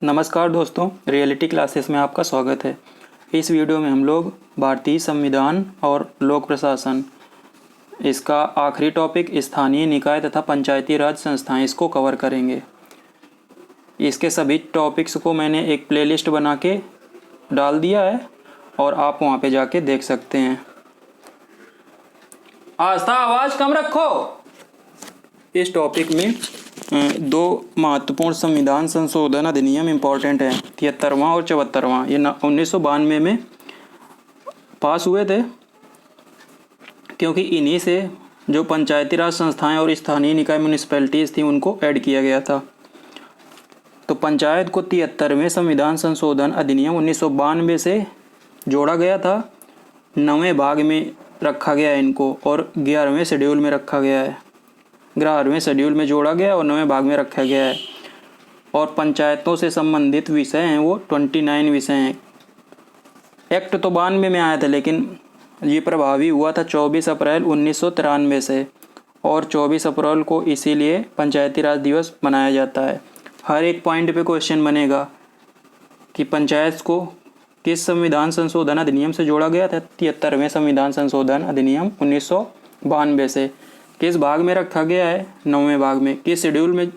नमस्कार दोस्तों, reality classes में आपका स्वागत है। इस वीडियो में हम लोग भारतीय संविधान और लोक प्रशासन, इसका आखिरी टॉपिक स्थानीय निकाय तथा पंचायती राज संस्थाएं, इसको कवर करेंगे। इसके सभी टॉपिक्स को मैंने एक प्लेलिस्ट बना के डाल दिया है और आप वहां पे जाके देख सकते हैं। आस्था आवाज़ कम रखो। इस टॉपिक में दो महत्वपूर्ण संविधान संशोधन अधिनियम इम्पॉर्टेंट हैं, 73वां और 74वां। ये 1992 में पास हुए थे, क्योंकि इन्हीं से जो पंचायती राज संस्थाएं और स्थानीय निकाय म्यूनिसिपैलिटीज़ थी उनको ऐड किया गया था। तो पंचायत को 73वें संविधान संशोधन अधिनियम 1992 से जोड़ा गया था, 9वें भाग में रखा गया है इनको और 11वें शेड्यूल में रखा गया है। 11वें शेड्यूल में जोड़ा गया और 9वें भाग में रखा गया है। और पंचायतों से संबंधित विषय हैं वो 29 विषय हैं। एक्ट तो 92 में आया था, लेकिन ये प्रभावी हुआ था 24 अप्रैल 1993 से, और 24 अप्रैल को इसीलिए पंचायती राज दिवस मनाया जाता है। हर एक पॉइंट पे क्वेश्चन बनेगा कि पंचायत को किस संविधान संशोधन अधिनियम से जोड़ा गया था। 73वें संविधान संशोधन अधिनियम 1992 से। किस भाग में रखा गया है, 9वें भाग में। किस शेड्यूल में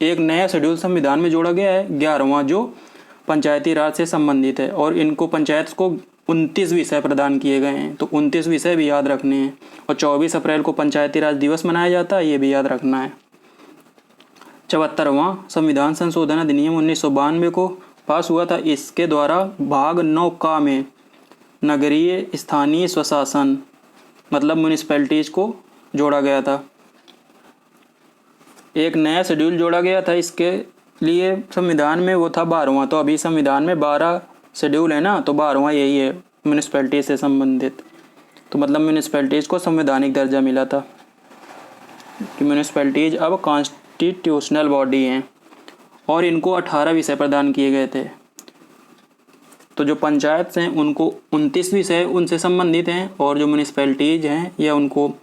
एक नया शेड्यूल संविधान में जोड़ा गया है, 11वां, जो पंचायती राज से संबंधित है। और इनको पंचायत को 29 विषय प्रदान किए गए हैं, तो 29 विषय भी याद रखने हैं। और 24 अप्रैल को पंचायती राज दिवस मनाया जाता है, ये भी याद रखना है। 74वां संविधान संशोधन अधिनियम 1992 को पास हुआ था। इसके द्वारा भाग 9 का में नगरीय स्थानीय स्वशासन मतलब म्यूनिसिपैलिटीज़ को जोड़ा गया था। एक नया शेड्यूल जोड़ा गया था इसके लिए संविधान में, वो था 12वां। तो अभी संविधान में 12 शेड्यूल है ना, तो 12वां यही है म्यूनिसिपैलिटी से संबंधित। तो मतलब म्यूनिसिपैलिटीज़ को संवैधानिक दर्जा मिला था कि म्यूनिसिपैलिटीज़ अब कॉन्स्टिट्यूशनल बॉडी हैं, और इनको 18 विषय प्रदान किए गए थे। तो जो पंचायत हैं उनको 29 विषय उनसे संबंधित हैं, और जो म्यूनिसिपैलिटीज़ हैं या उनको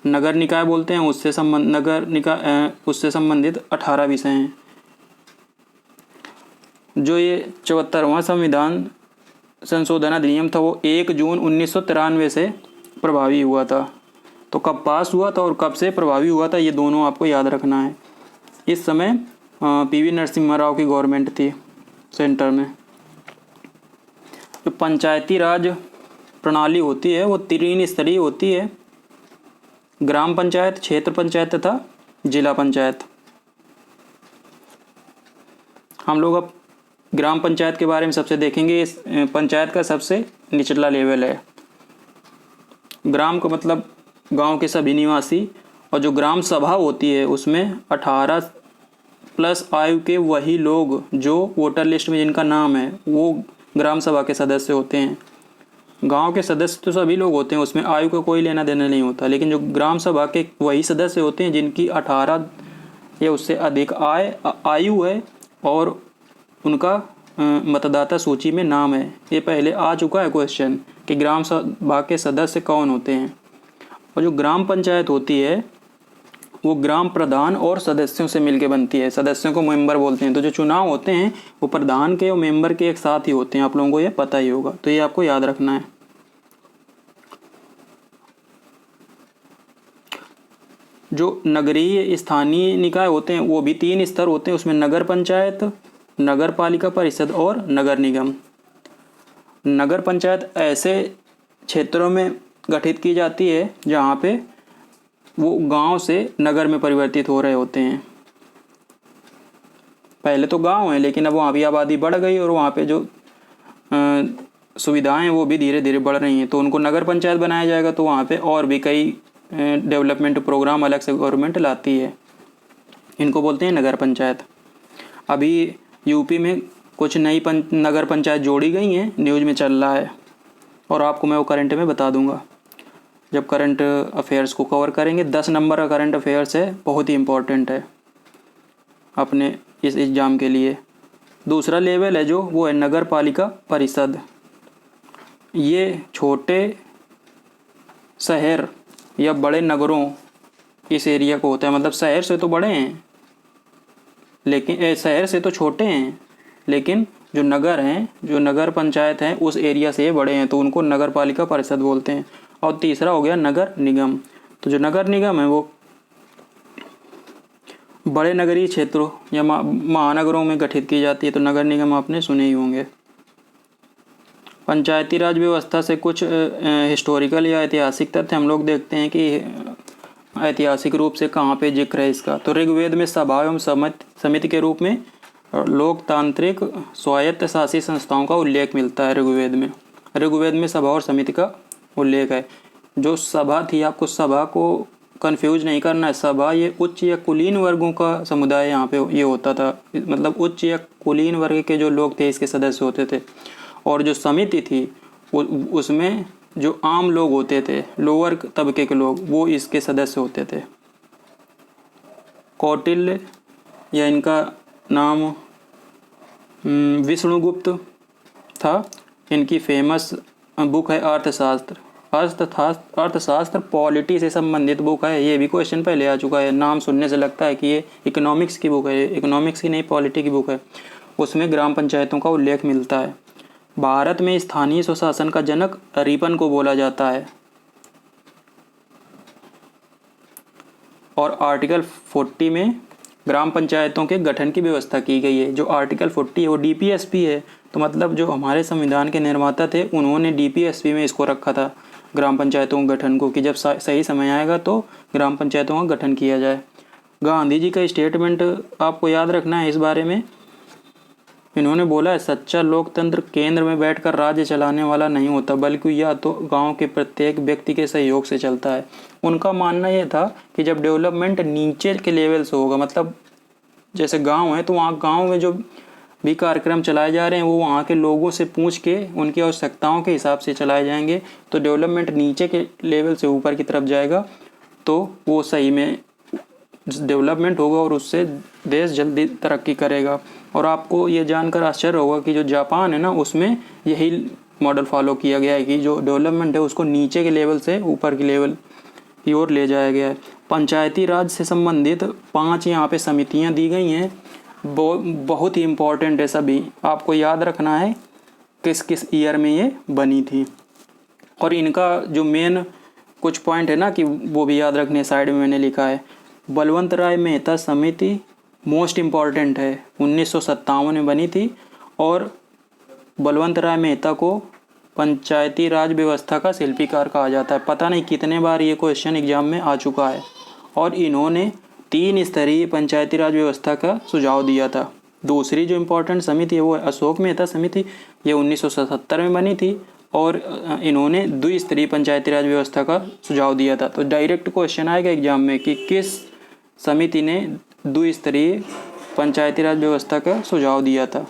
नगर निकाय बोलते हैं, उससे संबंधित 18 विषय हैं। जो ये 74वां संविधान संशोधन अधिनियम था वो 1 जून 1993 से प्रभावी हुआ था। तो कब पास हुआ था और कब से प्रभावी हुआ था, ये दोनों आपको याद रखना है। इस समय पीवी नरसिम्हा राव की गवर्नमेंट थी सेंटर में। जो पंचायती राज प्रणाली होती है वो 3 स्तरीय होती है: ग्राम पंचायत, क्षेत्र पंचायत तथा जिला पंचायत। हम लोग अब ग्राम पंचायत के बारे में सबसे देखेंगे। इस पंचायत का सबसे निचला लेवल है। ग्राम का मतलब गांव के सभी निवासी, और जो ग्राम सभा होती है उसमें 18+ आयु के वही लोग जो वोटर लिस्ट में जिनका नाम है वो ग्राम सभा के सदस्य होते हैं। गांव के सदस्य तो सभी लोग होते हैं, उसमें आयु का कोई लेना देना नहीं होता, लेकिन जो ग्राम सभा के वही सदस्य होते हैं जिनकी 18 या उससे अधिक आयु है और उनका मतदाता सूची में नाम है। ये पहले आ चुका है क्वेश्चन कि ग्राम सभा के सदस्य कौन होते हैं। और जो ग्राम पंचायत होती है वो ग्राम प्रधान और सदस्यों से मिलकर बनती है। सदस्यों को मेंबर बोलते हैं। तो जो चुनाव होते हैं वो प्रधान के और मेंबर के एक साथ ही होते हैं, आप लोगों को ये पता ही होगा, तो ये आपको याद रखना है। जो नगरीय स्थानीय निकाय होते हैं वो भी 3 स्तर होते हैं, उसमें नगर पंचायत, नगर पालिका परिषद और नगर निगम। नगर पंचायत ऐसे क्षेत्रों में गठित की जाती है जहाँ पे वो गांव से नगर में परिवर्तित हो रहे होते हैं। पहले तो गांव है, लेकिन अब वहाँ भी आबादी बढ़ गई और वहाँ पे जो सुविधाएं हैं वो भी धीरे धीरे बढ़ रही हैं, तो उनको नगर पंचायत बनाया जाएगा। तो वहाँ पे और भी कई डेवलपमेंट प्रोग्राम अलग से गवर्नमेंट लाती है, इनको बोलते हैं नगर पंचायत। अभी यूपी में कुछ नई नगर पंचायत जोड़ी गई हैं, न्यूज़ में चल रहा है, और आपको मैं वो करंट में बता दूंगा जब करंट अफेयर्स को कवर करेंगे। 10 नंबर का करंट अफेयर्स है, बहुत ही इम्पोर्टेंट है अपने इस एग्ज़ाम के लिए। दूसरा लेवल है जो वो है नगर पालिका परिषद। ये छोटे शहर या बड़े नगरों इस एरिया को होता है, मतलब शहर से तो बड़े हैं लेकिन शहर से तो छोटे हैं, लेकिन जो नगर हैं, जो नगर पंचायत हैं उस एरिया से ये बड़े हैं तो उनको नगर पालिका परिषद बोलते हैं। और तीसरा हो गया नगर निगम। तो जो नगर निगम है वो बड़े नगरीय क्षेत्रों या महानगरों में गठित की जाती है। तो नगर निगम आपने सुने ही होंगे। पंचायती राज व्यवस्था से कुछ हिस्टोरिकल या ऐतिहासिक तथ्य हम लोग देखते हैं कि ऐतिहासिक रूप से कहाँ पे जिक्र है इसका। तो ऋग्वेद में सभा एवं समिति के रूप में लोकतांत्रिक स्वायत्त शासी संस्थाओं का उल्लेख मिलता है ऋग्वेद में। ऋग्वेद में सभा और समिति का उल्लेख है। जो सभा थी, आपको सभा को कंफ्यूज नहीं करना है। सभा ये उच्च या कुलीन वर्गों का समुदाय यहाँ पे ये होता था, मतलब उच्च या कुलीन वर्ग के जो लोग थे इसके सदस्य होते थे। और जो समिति थी उसमें जो आम लोग होते थे, लोअर तबके के लोग, वो इसके सदस्य होते थे। कौटिल्य या इनका नाम विष्णुगुप्त था। इनकी फेमस बुक है अर्थशास्त्र। अर्थशास्त्र पॉलिटी से संबंधित बुक है। ये भी क्वेश्चन पहले आ चुका है। नाम सुनने से लगता है कि ये इकोनॉमिक्स की बुक है। इकोनॉमिक्स की नहीं, पॉलिटी की बुक है। उसमें ग्राम पंचायतों का उल्लेख मिलता है। भारत में स्थानीय स्वशासन का जनक रिपन को बोला जाता है। और आर्टिकल 40 में ग्राम पंचायतों के गठन की व्यवस्था की गई है। जो आर्टिकल 40 है वो डीपीएसपी है। तो मतलब जो हमारे संविधान के निर्माता थे उन्होंने डीपीएसपी में इसको रखा था, ग्राम पंचायतों के गठन को, कि जब सही समय आएगा तो ग्राम पंचायतों का गठन किया जाए। गांधी जी का स्टेटमेंट आपको याद रखना है इस बारे में। इन्होंने बोला है, सच्चा लोकतंत्र केंद्र में बैठकर राज्य चलाने वाला नहीं होता, बल्कि यह तो गांव के प्रत्येक व्यक्ति के सहयोग से चलता है। उनका मानना यह था कि जब डेवलपमेंट नीचे के लेवल से होगा, मतलब जैसे गांव है तो वहाँ गांव में जो भी कार्यक्रम चलाए जा रहे हैं वो वहाँ के लोगों से पूछ के उनकी आवश्यकताओं के हिसाब से चलाए जाएंगे। तो डेवलपमेंट नीचे के लेवल से ऊपर की तरफ जाएगा तो वो सही में डेवलपमेंट होगा और उससे देश जल्दी तरक्की करेगा। और आपको ये जानकर आश्चर्य होगा कि जो जापान है ना, उसमें यही मॉडल फॉलो किया गया है कि जो डेवलपमेंट है उसको नीचे के लेवल से ऊपर के लेवल की ओर ले जाया गया है। पंचायती राज से संबंधित 5 यहाँ पे समितियाँ दी गई हैं। बहुत ही इम्पोर्टेंट है, सभी आपको याद रखना है किस किस ईयर में ये बनी थी। और इनका जो मेन कुछ पॉइंट है ना कि वो भी याद रखने, साइड में मैंने लिखा है। बलवंत राय मेहता समिति मोस्ट इम्पॉर्टेंट है, 1957 में बनी थी। और बलवंत राय मेहता को पंचायती राज व्यवस्था का शिल्पीकार कहा जाता है। पता नहीं कितने बार ये क्वेश्चन एग्जाम में आ चुका है। और इन्होंने 3 स्तरीय पंचायती राज व्यवस्था का सुझाव दिया था। दूसरी जो इम्पोर्टेंट समिति है वो अशोक मेहता समिति, ये 1977 में बनी थी। और इन्होंने द्विस्तरीय पंचायती राज व्यवस्था का सुझाव दिया था। तो डायरेक्ट क्वेश्चन आएगा एग्जाम में कि किस समिति ने द्विस्तरीय पंचायती राज व्यवस्था का सुझाव दिया था।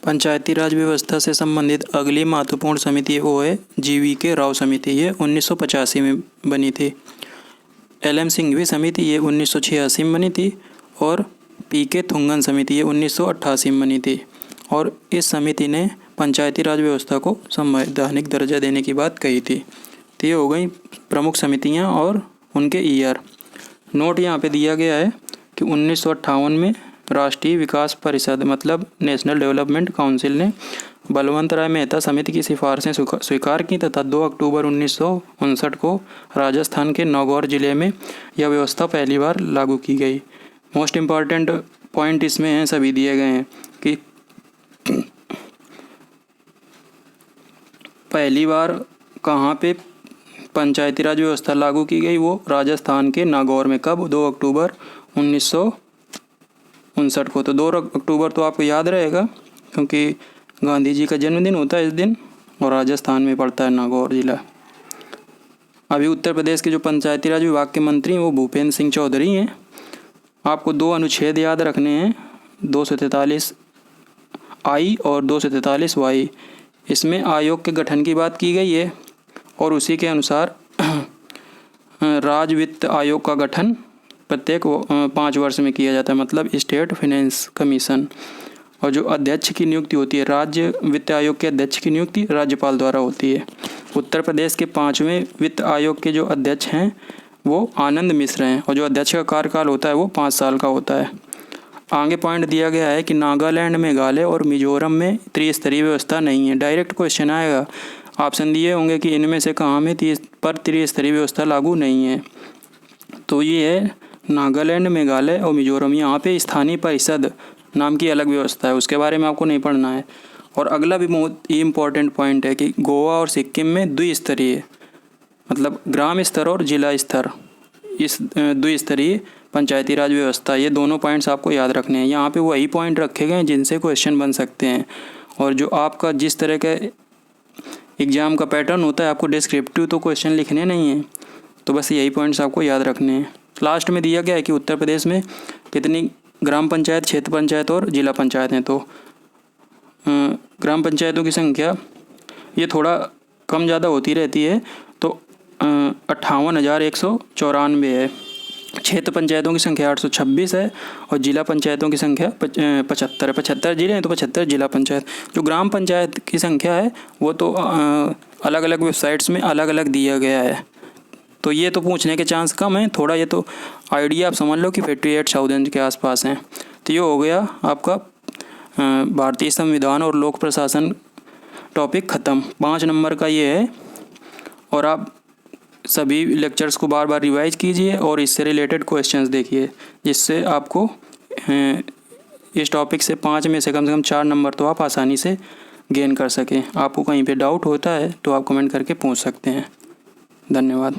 पंचायती राज व्यवस्था से संबंधित अगली महत्वपूर्ण समिति वो है GV राव समिति। ये 1985 में बनी थी। LM सिंघवी समिति ये 1986 में बनी थी। और PK थुंगन समिति ये 1988 में बनी थी। और इस समिति ने पंचायती राज व्यवस्था को संवैधानिक दर्जा देने की बात कही थी। तो ये हो गई प्रमुख समितियां और उनके ईयर। नोट यहाँ पे दिया गया है कि 1958 में राष्ट्रीय विकास परिषद मतलब नेशनल डेवलपमेंट काउंसिल ने बलवंत राय मेहता समिति की सिफारिशें स्वीकार की तथा 2 अक्टूबर 1959 को राजस्थान के नागौर जिले में यह व्यवस्था पहली बार लागू की गई। मोस्ट इम्पॉर्टेंट पॉइंट इसमें हैं, सभी दिए गए हैं कि पहली बार कहाँ पे पंचायती राज व्यवस्था लागू की गई, वो राजस्थान के नागौर में। कब? 2 अक्टूबर 1959 को। तो 2 अक्टूबर तो आपको याद रहेगा क्योंकि गांधी जी का जन्मदिन होता है इस दिन और राजस्थान में पड़ता है नागौर जिला। अभी उत्तर प्रदेश के जो पंचायती राज विभाग के मंत्री हैं वो भूपेंद्र सिंह चौधरी हैं। आपको 2 अनुच्छेद याद रखने हैं, 243I और 243Y। इसमें आयोग के गठन की बात की गई है और उसी के अनुसार राज्य वित्त आयोग का गठन प्रत्येक 5 वर्ष में किया जाता है, मतलब स्टेट फाइनेंस कमीशन। और जो अध्यक्ष की नियुक्ति होती है, राज्य वित्त आयोग के अध्यक्ष की नियुक्ति राज्यपाल द्वारा होती है। उत्तर प्रदेश के 5वें वित्त आयोग के जो अध्यक्ष हैं वो आनंद मिश्र हैं और जो अध्यक्ष का कार्यकाल होता है वो 5 साल का होता है। आगे पॉइंट दिया गया है कि नागालैंड, मेघालय और मिजोरम में त्रिस्तरीय व्यवस्था नहीं है। डायरेक्ट क्वेश्चन आएगा, ऑप्शन दिए होंगे कि इनमें से कहाँ में त्रिस्तरीय व्यवस्था लागू नहीं है। तो ये है नागालैंड, मेघालय और मिजोरम। यहाँ पे स्थानीय परिषद नाम की अलग व्यवस्था है, उसके बारे में आपको नहीं पढ़ना है। और अगला भी बहुत ही इम्पोर्टेंट पॉइंट है कि गोवा और सिक्किम में द्विस्तरीय, मतलब ग्राम स्तर और जिला स्तर, इस द्विस्तरीय पंचायती राज व्यवस्था, ये दोनों पॉइंट्स आपको याद रखने हैं। यहाँ पे वही पॉइंट रखे गए हैं जिनसे क्वेश्चन बन सकते हैं। और जो आपका जिस तरह का एग्ज़ाम का पैटर्न होता है, आपको डिस्क्रिप्टिव तो क्वेश्चन लिखने नहीं हैं, तो बस यही पॉइंट्स आपको याद रखने हैं। लास्ट में दिया गया है कि उत्तर प्रदेश में कितनी ग्राम पंचायत, क्षेत्र पंचायत और जिला पंचायत हैं। तो ग्राम पंचायतों की संख्या ये थोड़ा कम ज़्यादा होती रहती है, तो 58,194 है। क्षेत्र पंचायतों की संख्या 826 है और जिला पंचायतों की संख्या 75 है। 75 जिले हैं तो 75 जिला पंचायत। जो ग्राम पंचायत की संख्या है वो तो अलग अलग वेबसाइट्स में अलग अलग दिया गया है, तो ये तो पूछने के चांस कम है थोड़ा। ये तो आइडिया आप समझ लो कि 58,000 के आसपास हैं। तो ये हो गया आपका भारतीय संविधान और लोक प्रशासन टॉपिक ख़त्म। 5 नंबर का ये है। और आप सभी लेक्चर्स को बार बार रिवाइज कीजिए और इससे रिलेटेड क्वेश्चंस देखिए, जिससे आपको इस टॉपिक से 5 में से कम 4 नंबर तो आप आसानी से गेन कर सकें। आपको कहीं पे डाउट होता है तो आप कमेंट करके पूछ सकते हैं। धन्यवाद।